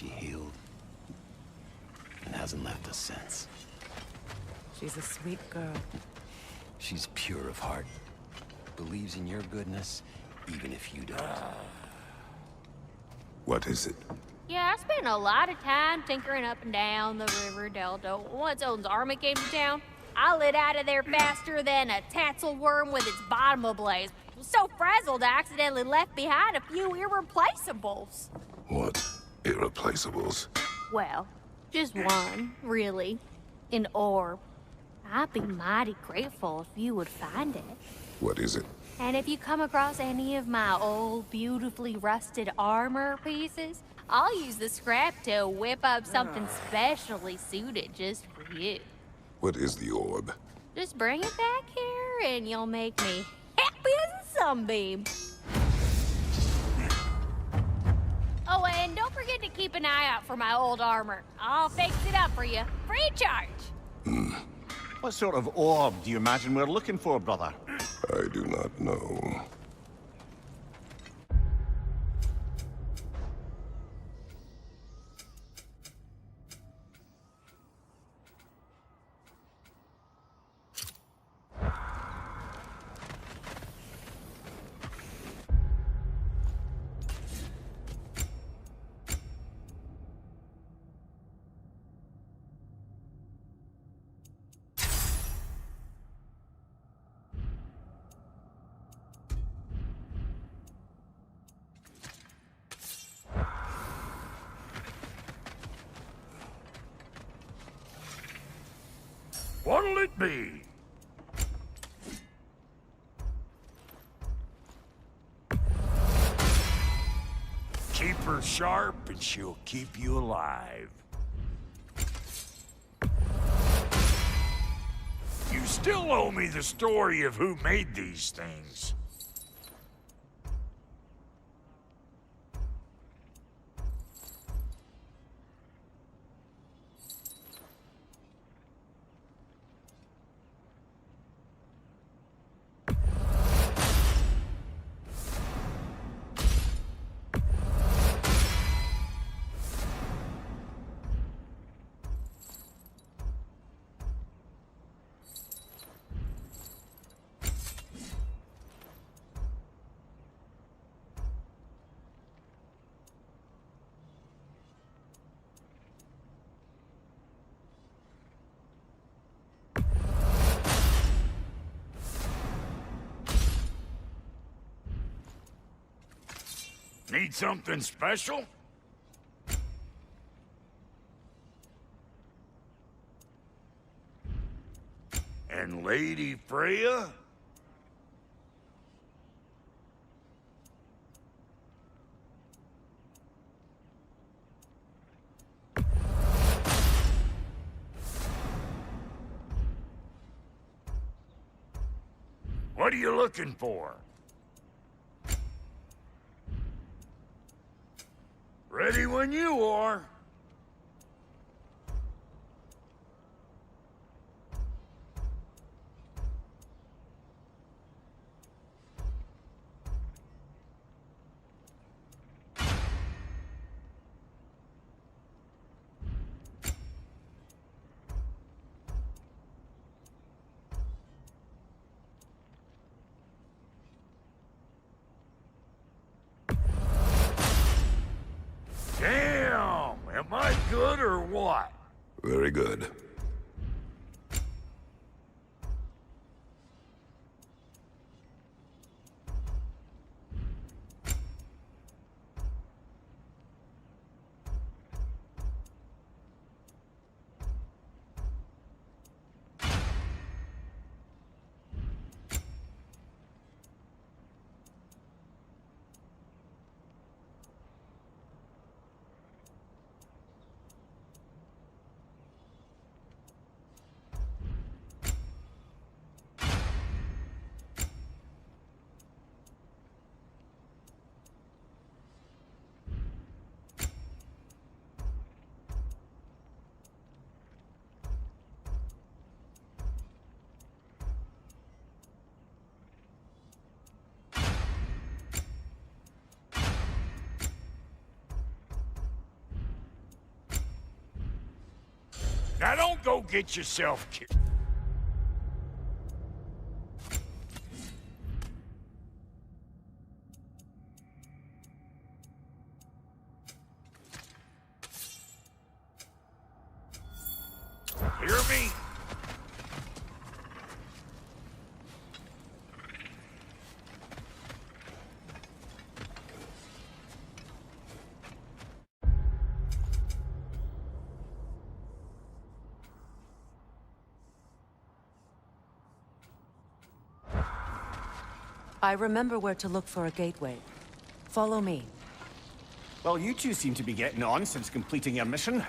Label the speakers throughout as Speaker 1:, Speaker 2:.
Speaker 1: she healed and hasn't left us since.
Speaker 2: She's a sweet girl.
Speaker 1: She's pure of heart. Believes in your goodness, even if you don't.
Speaker 3: What is it?
Speaker 4: Yeah, I spent a lot of time tinkering up and down the river delta. Once Odin's army came to town, I lit out of there faster than a tassel worm with its bottom ablaze. So frazzled, I accidentally left behind a few irreplaceables.
Speaker 3: What? Irreplaceables?
Speaker 4: Well, just one, really. An orb. I'd be mighty grateful if you would find it.
Speaker 3: What is it?
Speaker 4: And if you come across any of my old, beautifully rusted armor pieces, I'll use the scrap to whip up something specially suited just for you.
Speaker 3: What is the orb?
Speaker 4: Just bring it back here and you'll make me happy as a sunbeam. Oh, and don't forget to keep an eye out for my old armor. I'll fix it up for you, free of charge.
Speaker 5: What sort of orb do you imagine we're looking for, brother?
Speaker 3: I do not know.
Speaker 6: What'll it be? Keep her sharp and she'll keep you alive. You still owe me the story of who made these things. Need something special? And Lady Freya? What are you looking for? Ready when you are. Damn! Am I good or what?
Speaker 3: Very good.
Speaker 6: Now don't go get yourself killed. Hear me?
Speaker 2: I remember where to look for a gateway. Follow me.
Speaker 5: Well, you two seem to be getting on since completing your mission.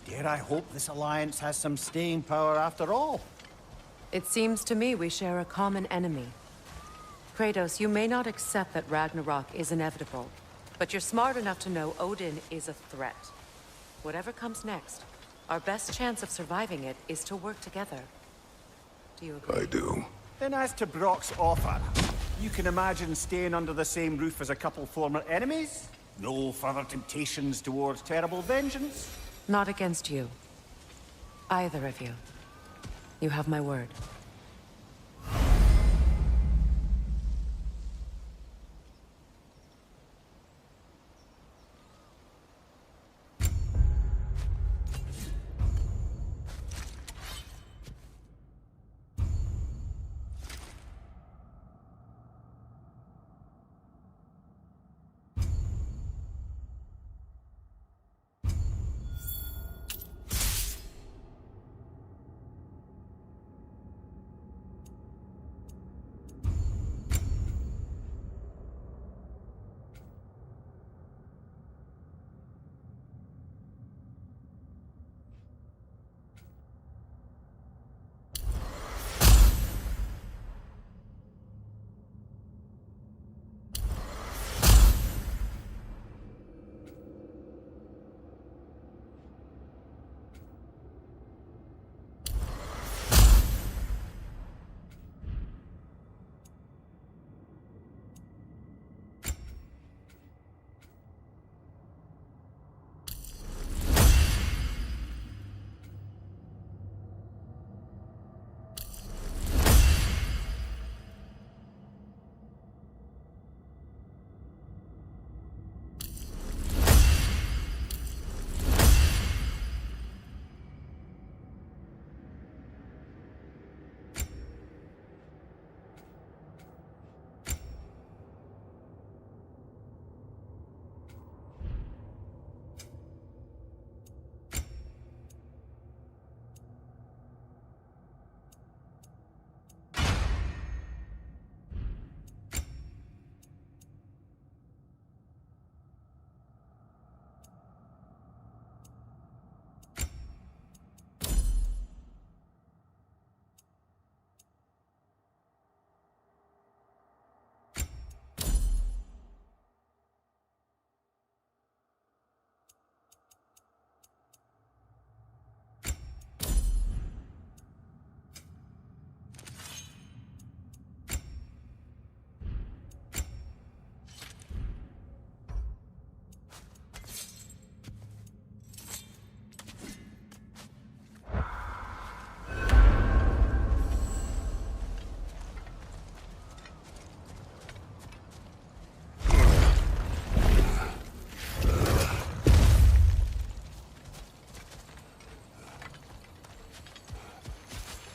Speaker 5: Dare I hope this alliance has some staying power after all?
Speaker 2: It seems to me we share a common enemy. Kratos, you may not accept that Ragnarok is inevitable, but you're smart enough to know Odin is a threat. Whatever comes next, our best chance of surviving it is to work together. Do you agree?
Speaker 3: I do.
Speaker 5: Then as to Brock's offer, you can imagine staying under the same roof as a couple former enemies? No further temptations towards terrible vengeance?
Speaker 2: Not against you. Either of you. You have my word.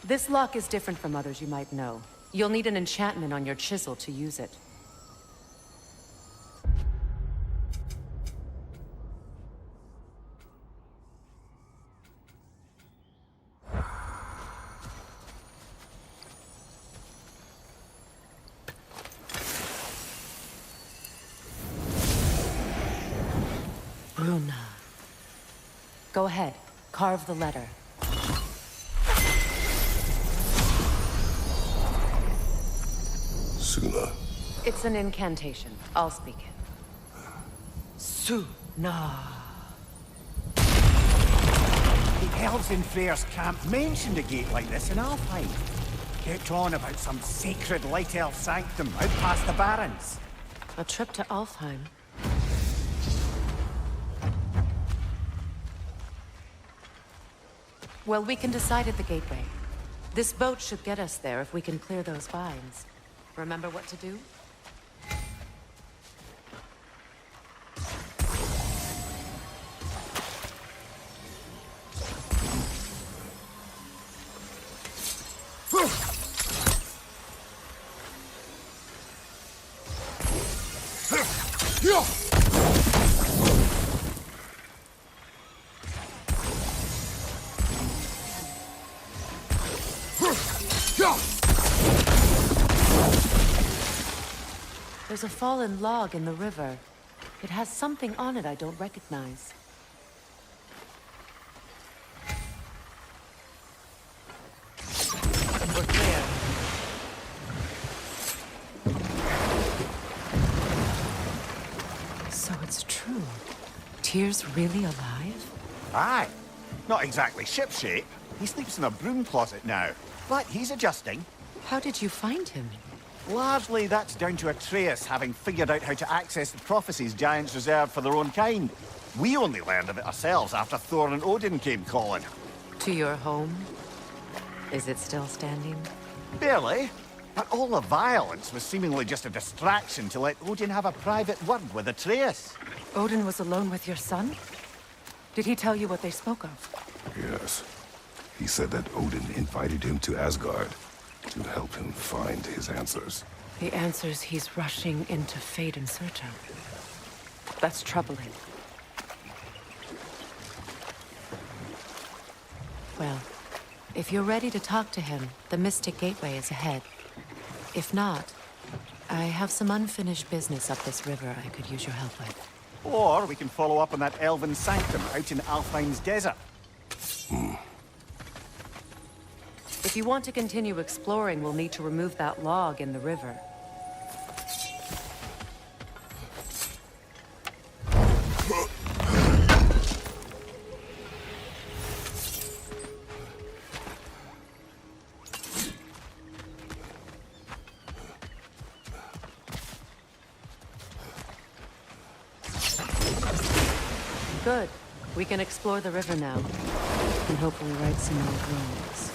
Speaker 2: This lock is different from others you might know. You'll need an enchantment on your chisel to use it. Bruna. Go ahead. Carve the letter.
Speaker 3: Suna.
Speaker 2: It's an incantation. I'll speak it. Suna.
Speaker 5: The elves in Freyr's camp mentioned a gate like this in Alfheim. Kept on about some sacred light elf sanctum out past the Barrens.
Speaker 2: A trip to Alfheim. Well, we can decide at the gateway. This boat should get us there if we can clear those vines. Remember what to do? There's a fallen log in the river. It has something on it I don't recognize. We're clear. So it's true. Tyr's really alive?
Speaker 5: Aye. Not exactly shipshape. He sleeps in a broom closet now. But he's adjusting.
Speaker 2: How did you find him?
Speaker 5: Largely, that's down to Atreus having figured out how to access the prophecies giants reserved for their own kind. We only learned of it ourselves after Thor and Odin came calling.
Speaker 2: To your home? Is it still standing?
Speaker 5: Barely. But all the violence was seemingly just a distraction to let Odin have a private word with Atreus.
Speaker 2: Odin was alone with your son? Did he tell you what they spoke of?
Speaker 3: Yes. He said that Odin invited him to Asgard to help him find his answers.
Speaker 2: The answers he's rushing into fate in search of. That's troubling. Well, if you're ready to talk to him, the Mystic Gateway is ahead. If not, I have some unfinished business up this river I could use your help with.
Speaker 5: Or we can follow up on that elven sanctum out in Alfheim's desert.
Speaker 2: If you want to continue exploring, we'll need to remove that log in the river. Good. We can explore the river now, and hopefully right some more ruins.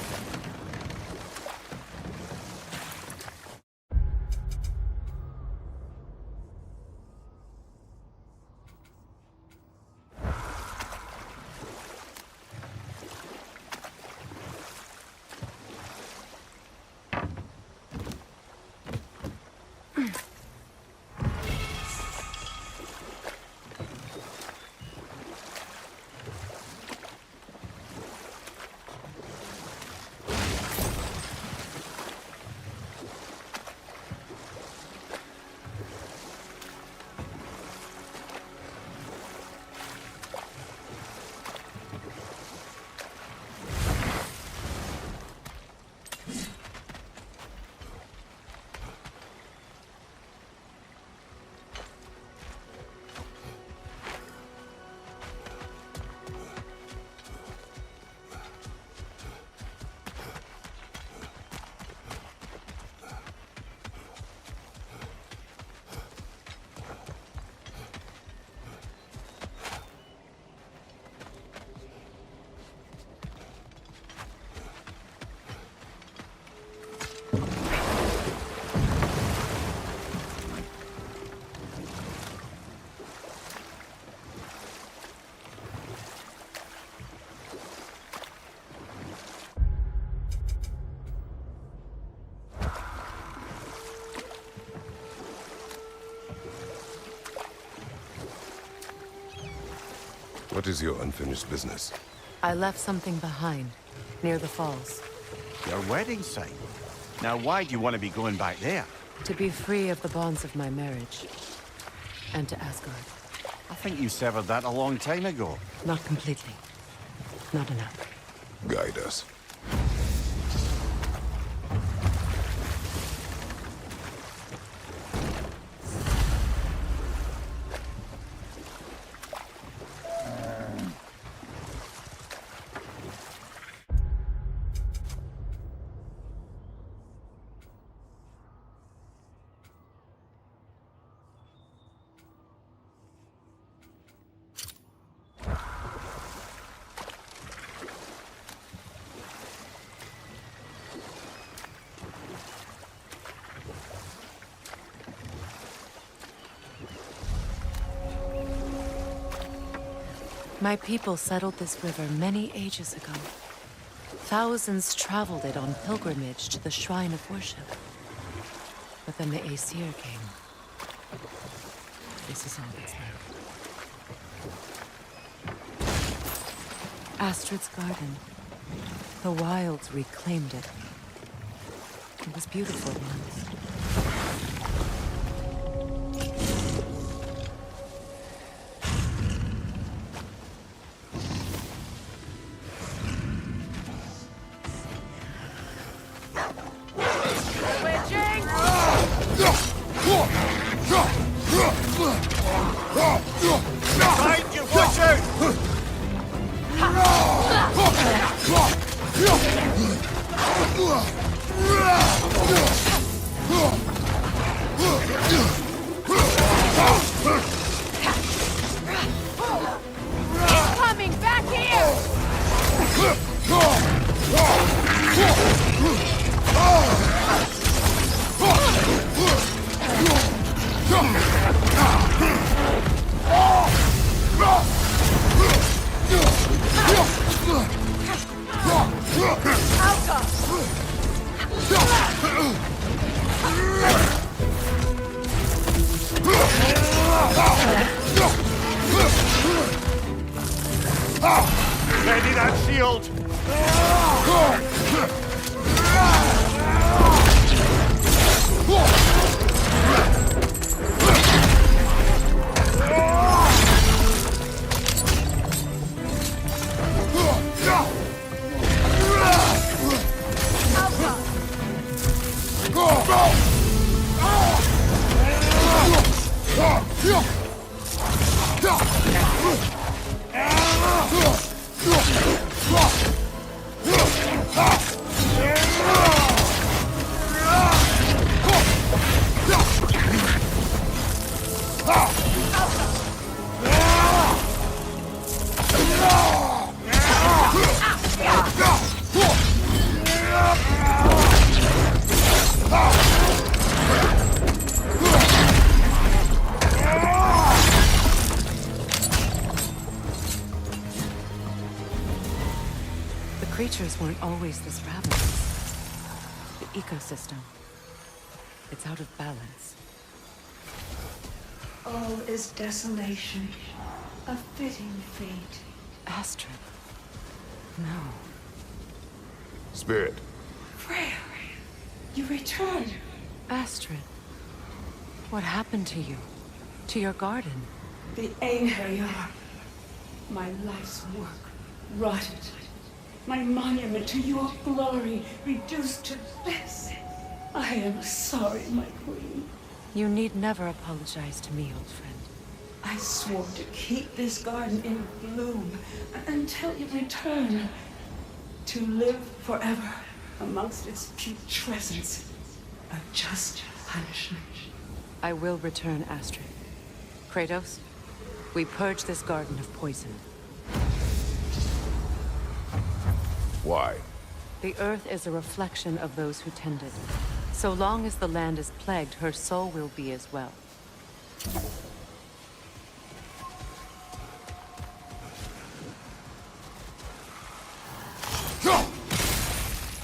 Speaker 3: What is your unfinished business?
Speaker 2: I left something behind, near the falls.
Speaker 5: Your wedding site. Now why do you want to be going back there?
Speaker 2: To be free of the bonds of my marriage. And to Asgard.
Speaker 5: I think you severed that a long time ago.
Speaker 2: Not completely. Not enough.
Speaker 3: Guide us.
Speaker 2: My people settled this river many ages ago. Thousands traveled it on pilgrimage to the shrine of worship. But then the Aesir came. This is all that's left. Astrid's garden. The wilds reclaimed it. It was beautiful once.
Speaker 5: Find your watch out!
Speaker 4: Coming back here!
Speaker 5: Ready that shield!
Speaker 2: Creatures weren't always this ravenous. The ecosystem. It's out of balance.
Speaker 7: All is desolation. A fitting fate.
Speaker 2: Astrid. No.
Speaker 3: Spirit.
Speaker 7: Freya, you return.
Speaker 2: Astrid. What happened to you? To your garden?
Speaker 7: The Anger. My life's work rotted. My monument to your glory reduced to this. I am sorry, my queen.
Speaker 2: You need never apologize to me, old friend.
Speaker 7: I swore to keep this garden in bloom until you return. To live forever amongst its putrescence. A just punishment.
Speaker 2: I will return, Astrid. Kratos, we purge this garden of poison.
Speaker 3: Why?
Speaker 2: The earth is a reflection of those who tend it. So long as the land is plagued, her soul will be as well.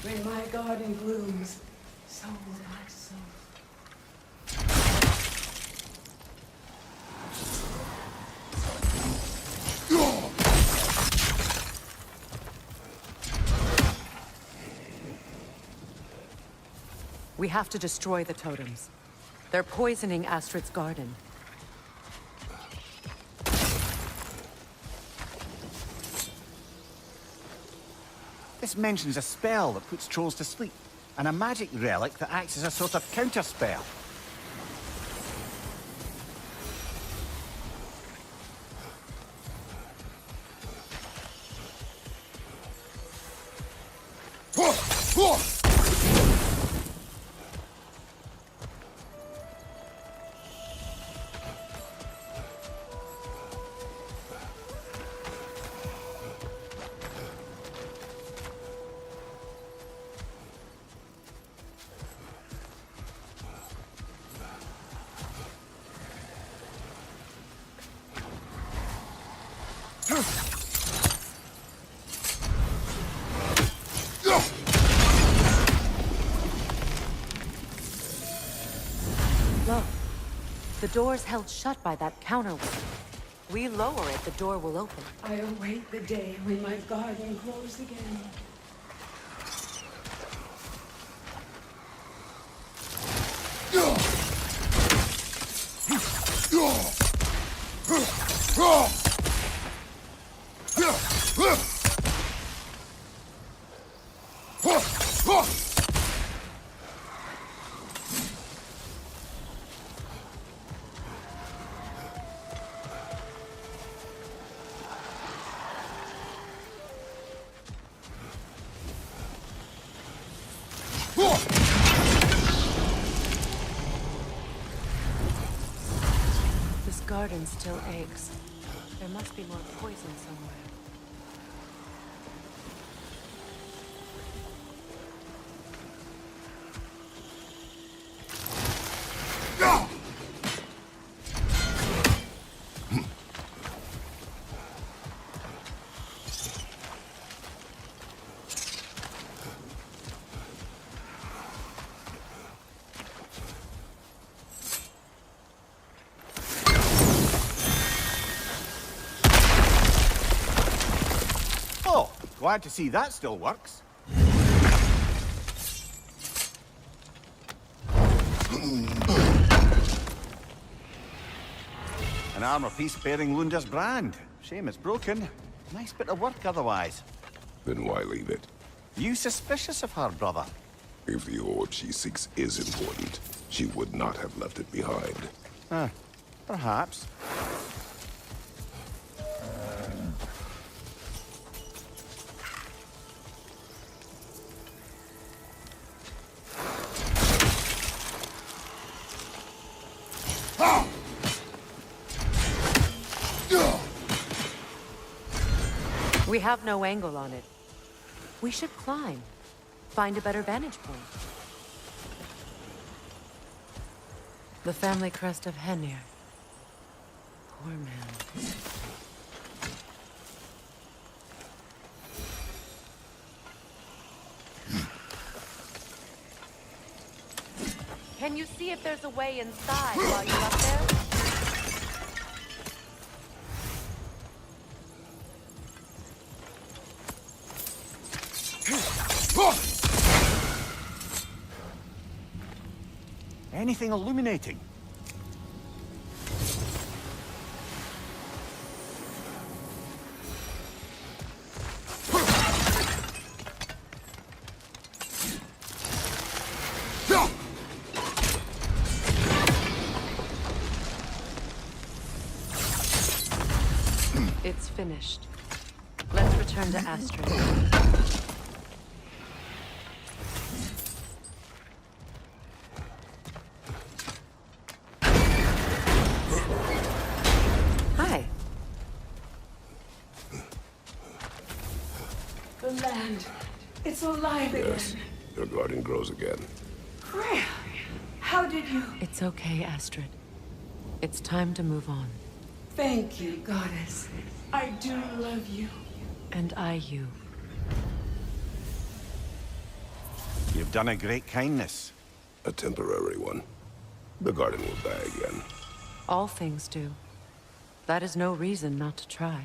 Speaker 7: When my garden blooms, so will my soul.
Speaker 2: We have to destroy the totems. They're poisoning Astrid's garden.
Speaker 5: This mentions a spell that puts trolls to sleep, and a magic relic that acts as a sort of counterspell.
Speaker 2: The door's held shut by that counterweight. We lower it, the door will open.
Speaker 7: I await the day when my garden grows again.
Speaker 2: This garden still aches. There must be more poison somewhere.
Speaker 5: Oh, glad to see that still works. An armor piece bearing Lunda's brand. Shame it's broken. Nice bit of work otherwise.
Speaker 3: Then why leave it?
Speaker 5: You suspicious of her, brother?
Speaker 3: If the orb she seeks is important, she would not have left it behind.
Speaker 5: Perhaps.
Speaker 2: We have no angle on it. We should climb. Find a better vantage point. The family crest of Henir. Poor man. Can you see if there's a way inside while you're up there?
Speaker 5: Anything illuminating?
Speaker 2: It's finished. Let's return to Astrid. Hi.
Speaker 7: The land. It's alive
Speaker 3: Yes,
Speaker 7: again.
Speaker 3: your garden grows again.
Speaker 7: Freya, how did you...
Speaker 2: It's okay, Astrid. It's time to move on.
Speaker 7: Thank you, goddess. I do love you.
Speaker 2: And I you.
Speaker 5: You've done a great kindness.
Speaker 3: A temporary one. The garden will die again.
Speaker 2: All things do. That is no reason not to try.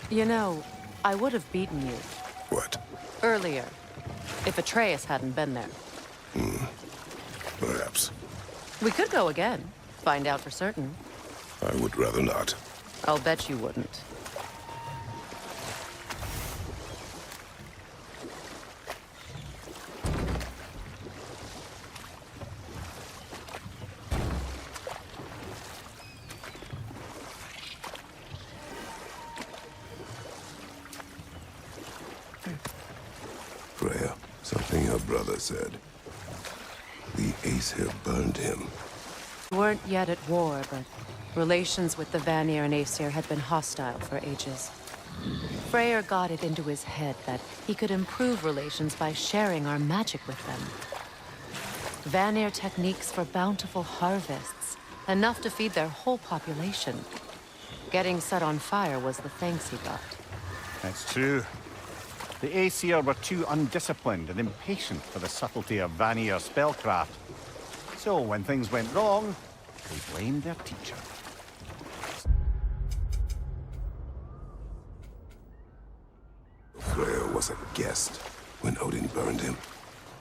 Speaker 2: You know, I would have beaten you
Speaker 3: What?
Speaker 2: earlier, if Atreus hadn't been there.
Speaker 3: Perhaps.
Speaker 2: We could go again, find out for certain.
Speaker 3: I would rather not.
Speaker 2: I'll bet you wouldn't.
Speaker 3: Your brother said the Aesir burned him.
Speaker 2: We weren't yet at war, but relations with the Vanir and Aesir had been hostile for ages. Freyr got it into his head that he could improve relations by sharing our magic with them. Vanir techniques for bountiful harvests, enough to feed their whole population. Getting set on fire was the thanks he got.
Speaker 5: That's true. The Aesir were too undisciplined and impatient for the subtlety of Vanir spellcraft. So when things went wrong, they blamed their teacher.
Speaker 3: Freyr was a guest when Odin burned him.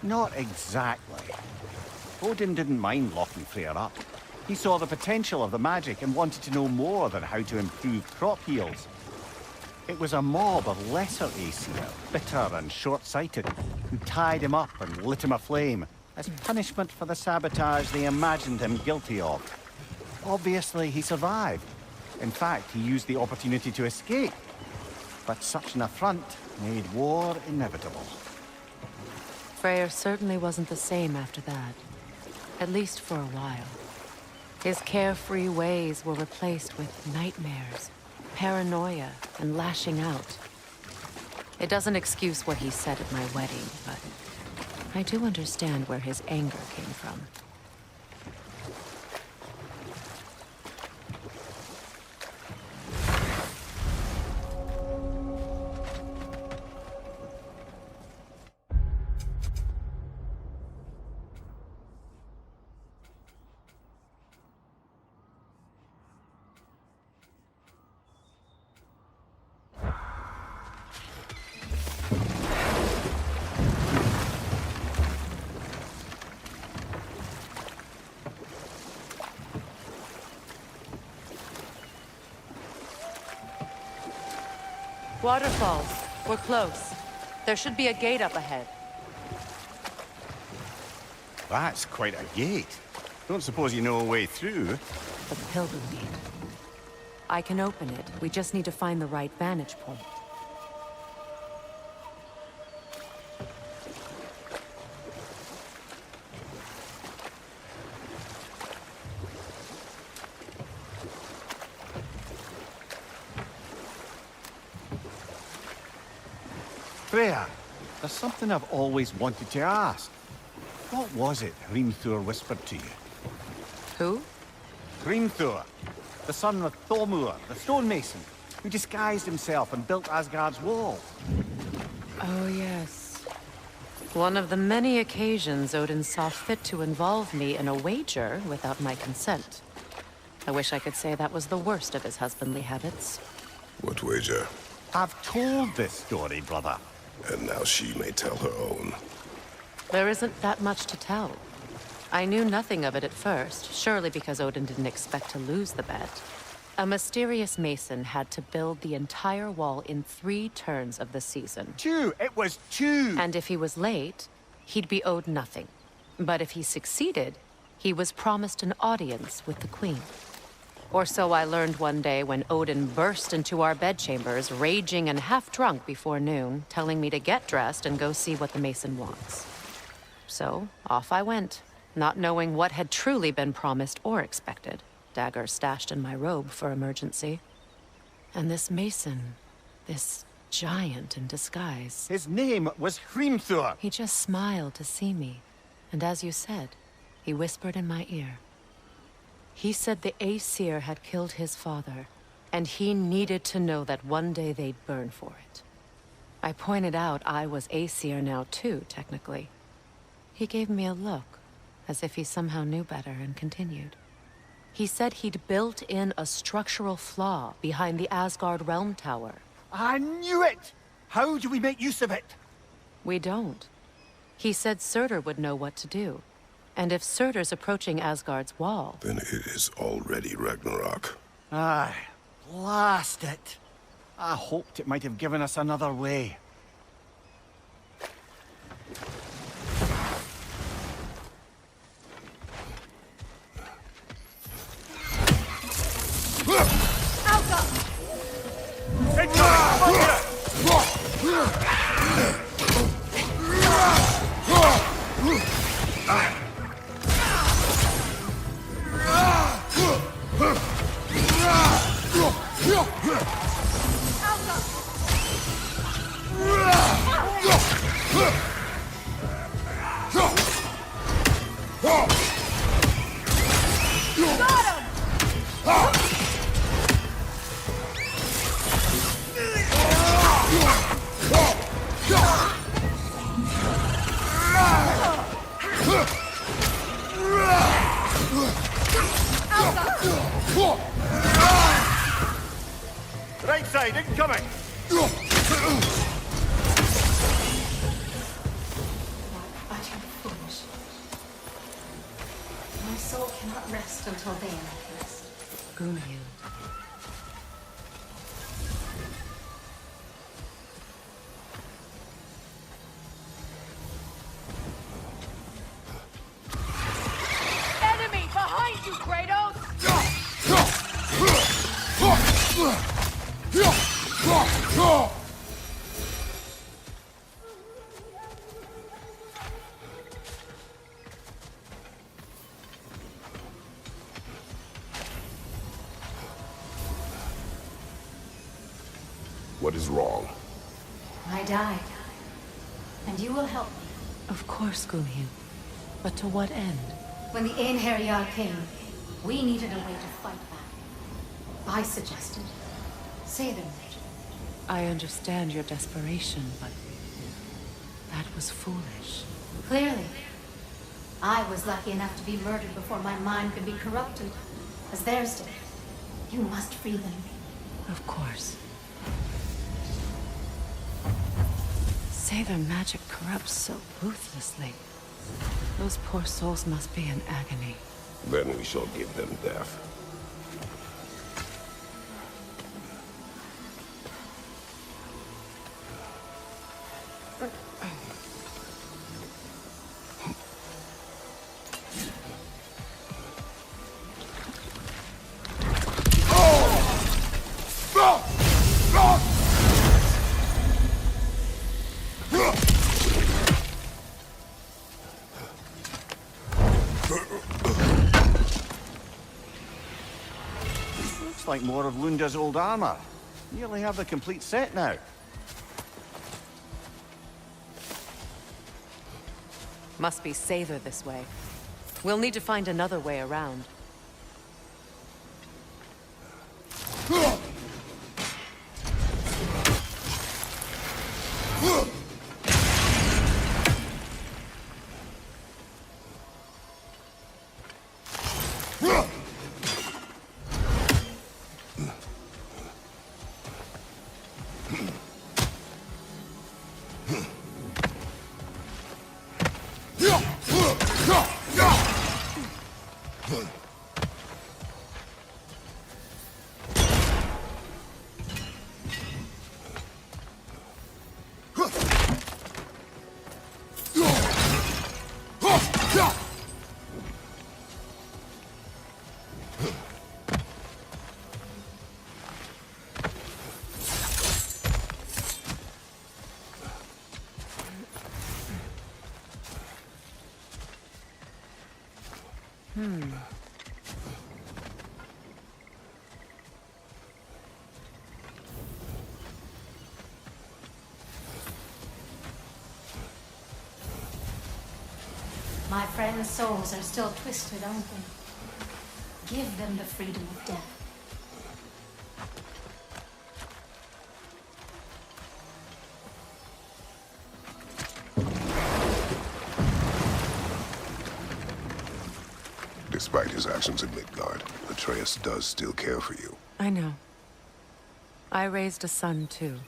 Speaker 5: Not exactly. Odin didn't mind locking Freyr up. He saw the potential of the magic and wanted to know more than how to improve crop yields. It was a mob of lesser Aesir, bitter and short-sighted, who tied him up and lit him aflame as punishment for the sabotage they imagined him guilty of. Obviously, he survived. In fact, he used the opportunity to escape. But such an affront made war inevitable.
Speaker 2: Freyr certainly wasn't the same after that. At least for a while. His carefree ways were replaced with nightmares, paranoia, and lashing out. It doesn't excuse what he said at my wedding, but I do understand where his anger came from. Waterfalls. We're close. There should be a gate up ahead.
Speaker 5: That's quite a gate. Don't suppose you know a way through?
Speaker 2: The Pilgrim gate. I can open it. We just need to find the right vantage point.
Speaker 5: Freya, there's something I've always wanted to ask. What was it Hrimthur whispered to you?
Speaker 2: Who?
Speaker 5: Hrimthur, the son of Thormur, the stonemason, who disguised himself and built Asgard's wall.
Speaker 2: Oh, yes. One of the many occasions Odin saw fit to involve me in a wager without my consent. I wish I could say that was the worst of his husbandly habits.
Speaker 3: What wager?
Speaker 5: I've told this story, brother.
Speaker 3: And now she may tell her own.
Speaker 2: There isn't that much to tell. I knew nothing of it at first, surely because Odin didn't expect to lose the bet. A mysterious mason had to build the entire wall in 3 turns of the season.
Speaker 5: 2! It was 2!
Speaker 2: And if he was late, he'd be owed nothing. But if he succeeded, he was promised an audience with the queen. Or so I learned one day when Odin burst into our bedchambers, raging and half-drunk before noon, telling me to get dressed and go see what the mason wants. So, off I went, not knowing what had truly been promised or expected. Dagger stashed in my robe for emergency. And this mason, this giant in disguise.
Speaker 5: His name was Hrimthur.
Speaker 2: He just smiled to see me. And as you said, he whispered in my ear. He said the Aesir had killed his father, and he needed to know that one day they'd burn for it. I pointed out I was Aesir now too, technically. He gave me a look, as if he somehow knew better, and continued. He said he'd built in a structural flaw behind the Asgard Realm Tower.
Speaker 5: I knew it! How do we make use of it?
Speaker 2: We don't. He said Surtur would know what to do. And if Surtur's approaching Asgard's wall...
Speaker 3: Then it is already Ragnarok.
Speaker 5: Aye, blast it. I hoped it might have given us another way. side, incoming!
Speaker 8: Utter foolish. My soul cannot rest until they are at rest.
Speaker 2: Gunhild. Enemy behind you, Kratos!
Speaker 3: What is wrong?
Speaker 8: I died. And you will help me.
Speaker 2: Of course, Gunhild. But to what end?
Speaker 8: When the Einherjar came, we needed a way to fight back. I suggested Say them, Major.
Speaker 2: I understand your desperation, but that was foolish.
Speaker 8: Clearly. I was lucky enough to be murdered before my mind could be corrupted, as theirs did. You must free them.
Speaker 2: Of course. Say their magic corrupts so ruthlessly. Those poor souls must be in agony.
Speaker 3: Then we shall give them death.
Speaker 5: Like more of Lunda's old armor. Nearly have the complete set now.
Speaker 2: Must be Sather this way. We'll need to find another way around.
Speaker 8: My friends' souls are still twisted, aren't they? Give them the freedom of death.
Speaker 3: Despite his actions in Midgard, Atreus does still care for you.
Speaker 2: I know. I raised a son, too.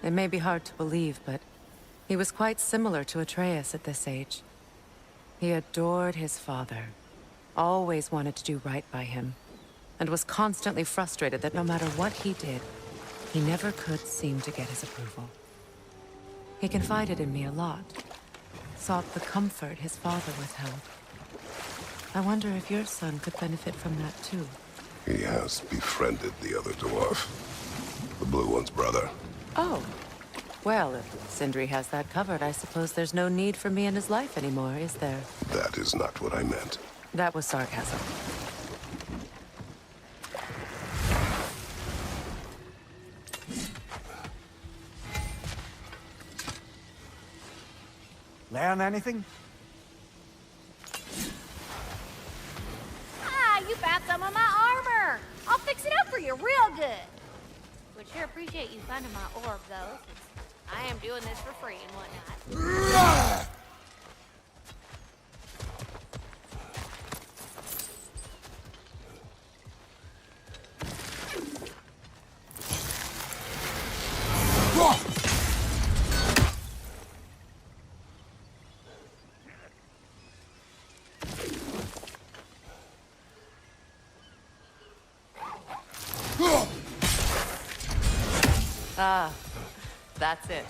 Speaker 2: It may be hard to believe, but he was quite similar to Atreus at this age. He adored his father, always wanted to do right by him, and was constantly frustrated that no matter what he did, he never could seem to get his approval. He confided in me a lot, sought the comfort his father withheld. I wonder if your son could benefit from that too.
Speaker 3: He has befriended the other dwarf. The Blue One's brother.
Speaker 2: Oh. Well, if Sindri has that covered, I suppose there's no need for me in his life anymore, is there?
Speaker 3: That is not what I meant.
Speaker 2: That was sarcasm.
Speaker 5: Learn anything?
Speaker 4: Ah, you found some of my armor. I'll fix it up for you real good. Would sure appreciate you finding my orb, though, since I am doing this for free and whatnot.
Speaker 2: Ah, that's it.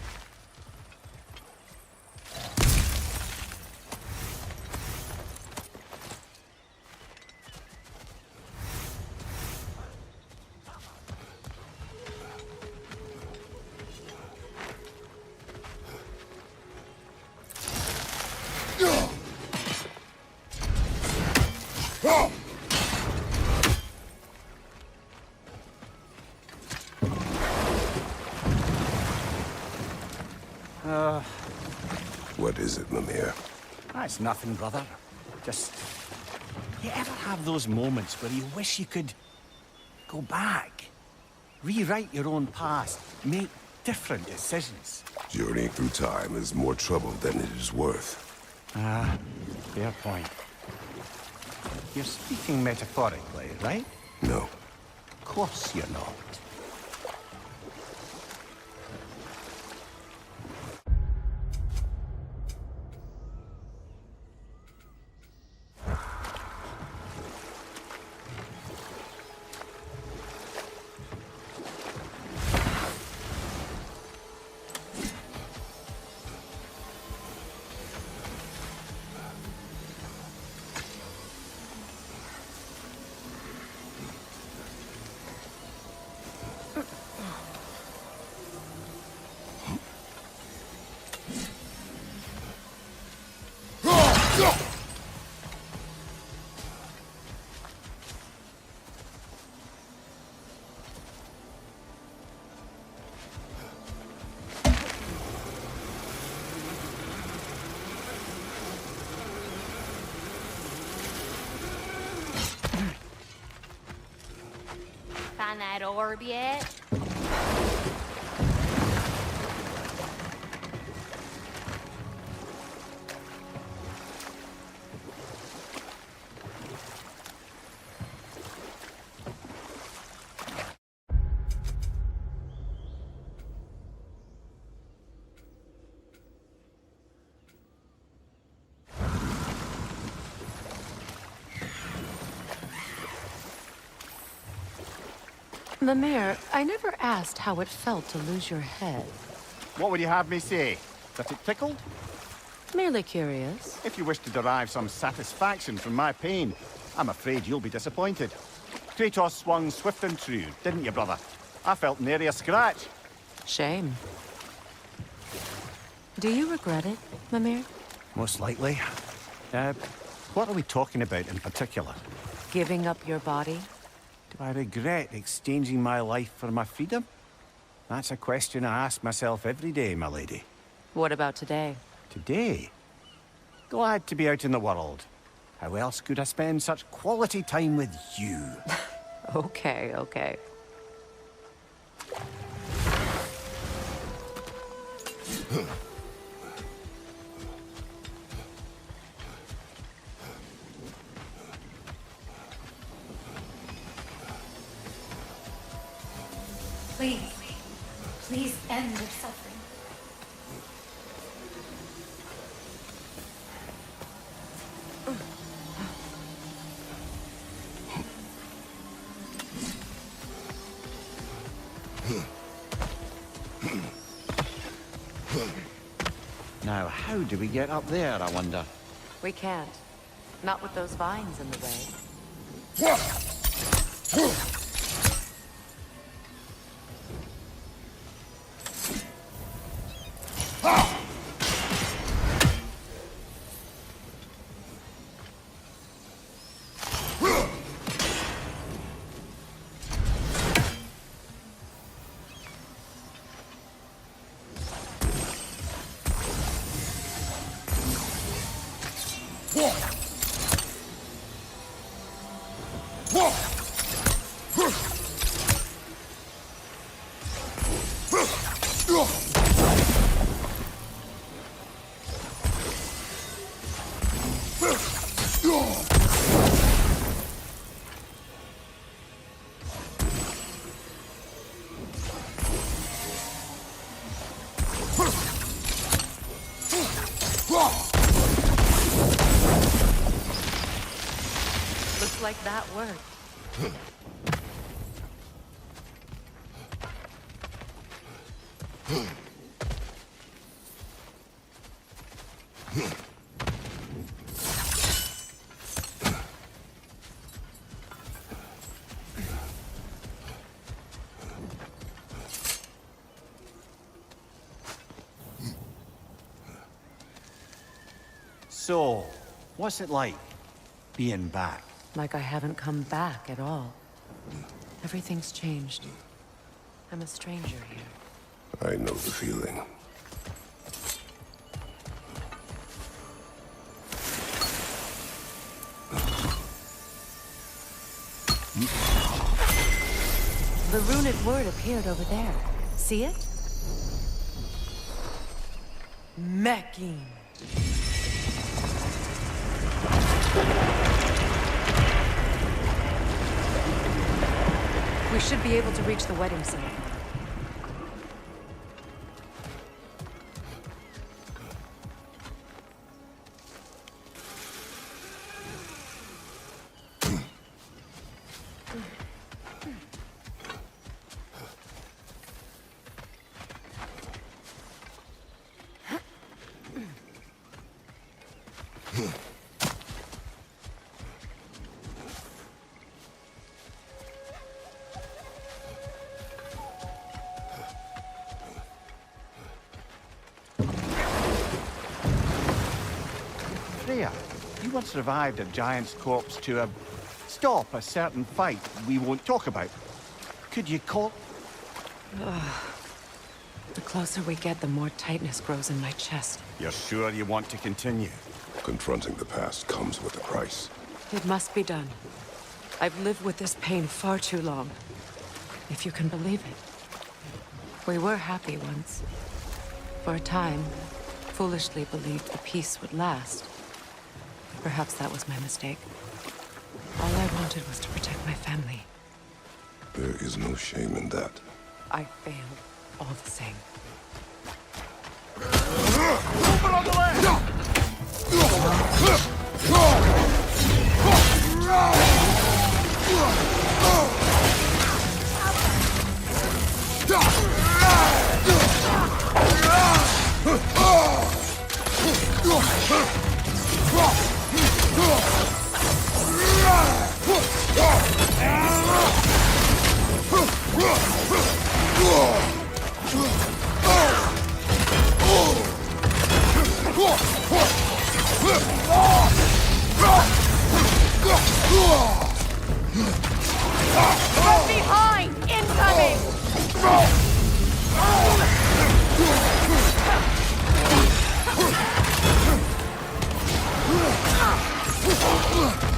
Speaker 3: What is it, Mimir?
Speaker 5: That's nothing, brother. Just... You ever have those moments where you wish you could... go back? Rewrite your own past, make different decisions?
Speaker 3: Journeying through time is more trouble than it is worth.
Speaker 5: Ah, fair point. You're speaking metaphorically, right?
Speaker 3: No.
Speaker 5: Of course you're not.
Speaker 4: Find that orb yet?
Speaker 2: Mimir, I never asked how it felt to lose your head.
Speaker 5: What would you have me say? That it tickled?
Speaker 2: Merely curious.
Speaker 5: If you wish to derive some satisfaction from my pain, I'm afraid you'll be disappointed. Kratos swung swift and true, didn't you, brother? I felt nary a scratch.
Speaker 2: Shame. Do you regret it, Mimir?
Speaker 5: Most likely. What are we talking about in particular?
Speaker 2: Giving up your body?
Speaker 5: Do I regret exchanging my life for my freedom? That's a question I ask myself every day, my lady.
Speaker 2: What about today?
Speaker 5: Today? Glad to be out in the world. How else could I spend such quality time with you?
Speaker 2: Okay, okay.
Speaker 8: Please, please end the suffering.
Speaker 5: Now, how do we get up there, I wonder?
Speaker 2: We can't. Not with those vines in the way. Looks like that worked.
Speaker 5: So, what's it like, being back?
Speaker 2: Like I haven't come back at all. Everything's changed. I'm a stranger here.
Speaker 3: I know the feeling.
Speaker 2: The runic word appeared over there. See it? Mecking. We should be able to reach the wedding ceremony.
Speaker 5: Freya, you once revived a giant's corpse to stop a certain fight we won't talk about. Could you call...
Speaker 2: The closer we get, the more tightness grows in my chest.
Speaker 5: You're sure you want to continue?
Speaker 3: Confronting the past comes with a price.
Speaker 2: It must be done. I've lived with this pain far too long. If you can believe it. We were happy once. For a time, foolishly believed the peace would last. Perhaps that was my mistake. All I wanted was to protect my family.
Speaker 3: There is no shame in that.
Speaker 2: I failed, all the same.
Speaker 5: Movement on the left!
Speaker 4: From behind! Incoming!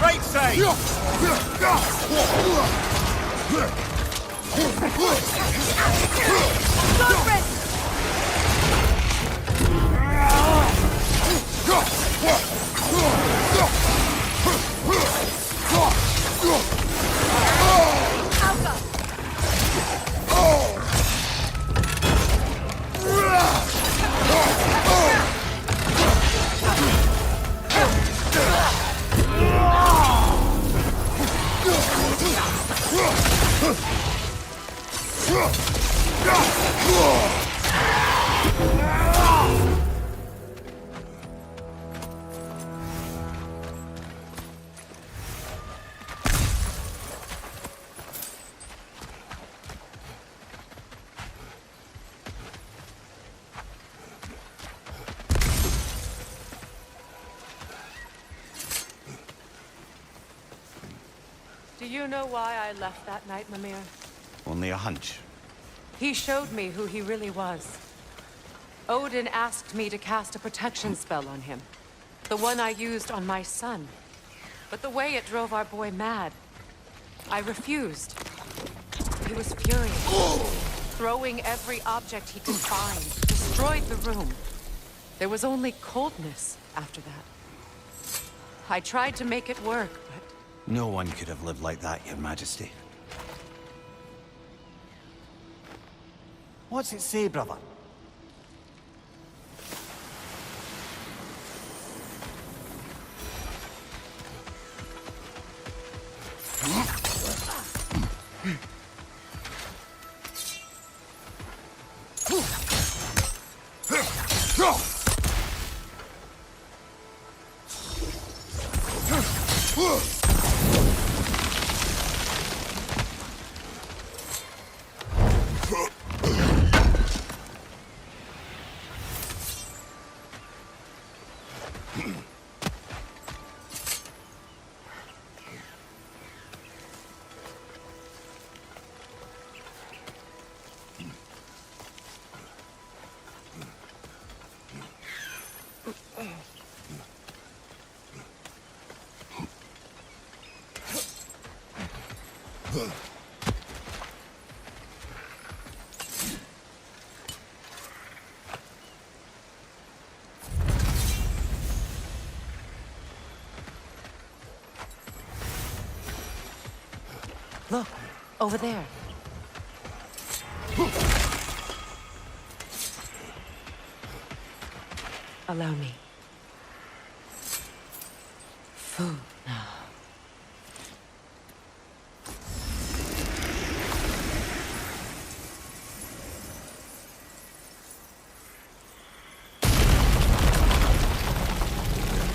Speaker 5: Right side!
Speaker 2: Do you know why I left that night, Mimir?
Speaker 5: Only a hunch.
Speaker 2: He showed me who he really was. Odin asked me to cast a protection spell on him. The one I used on my son. But the way it drove our boy mad, I refused. He was furious, throwing every object he could find, destroyed the room. There was only coldness after that. I tried to make it work, but...
Speaker 5: No one could have lived like that, Your Majesty. What's it say, brother?
Speaker 2: Look, over there. Allow me. Food now.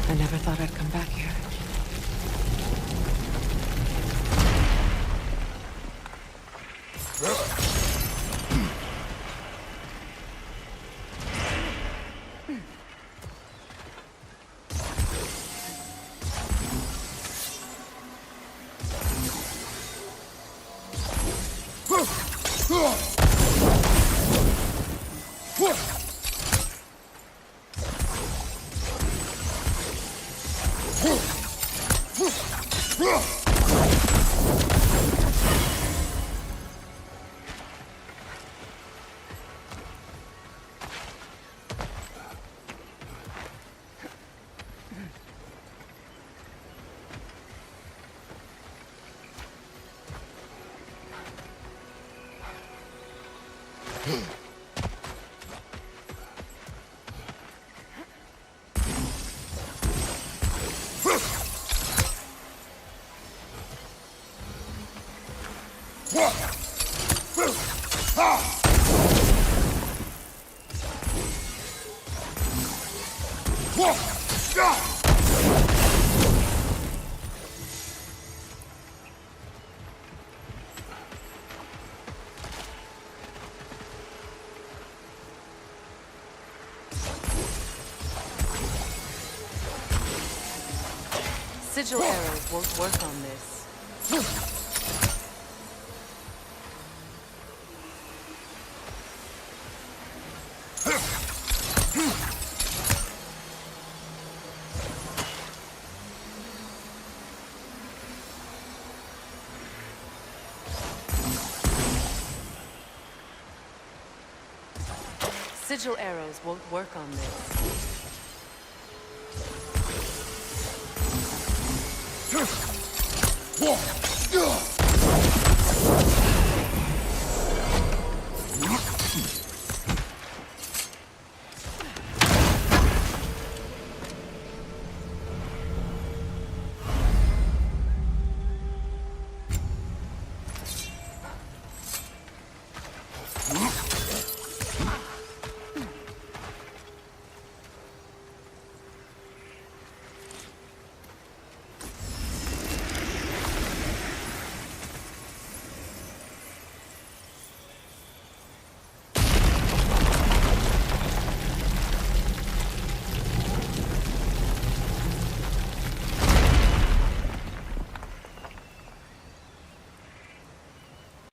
Speaker 2: I never thought I'd come back here. Sigil arrows won't work on this. Sigil arrows won't work on this.
Speaker 3: Whoa!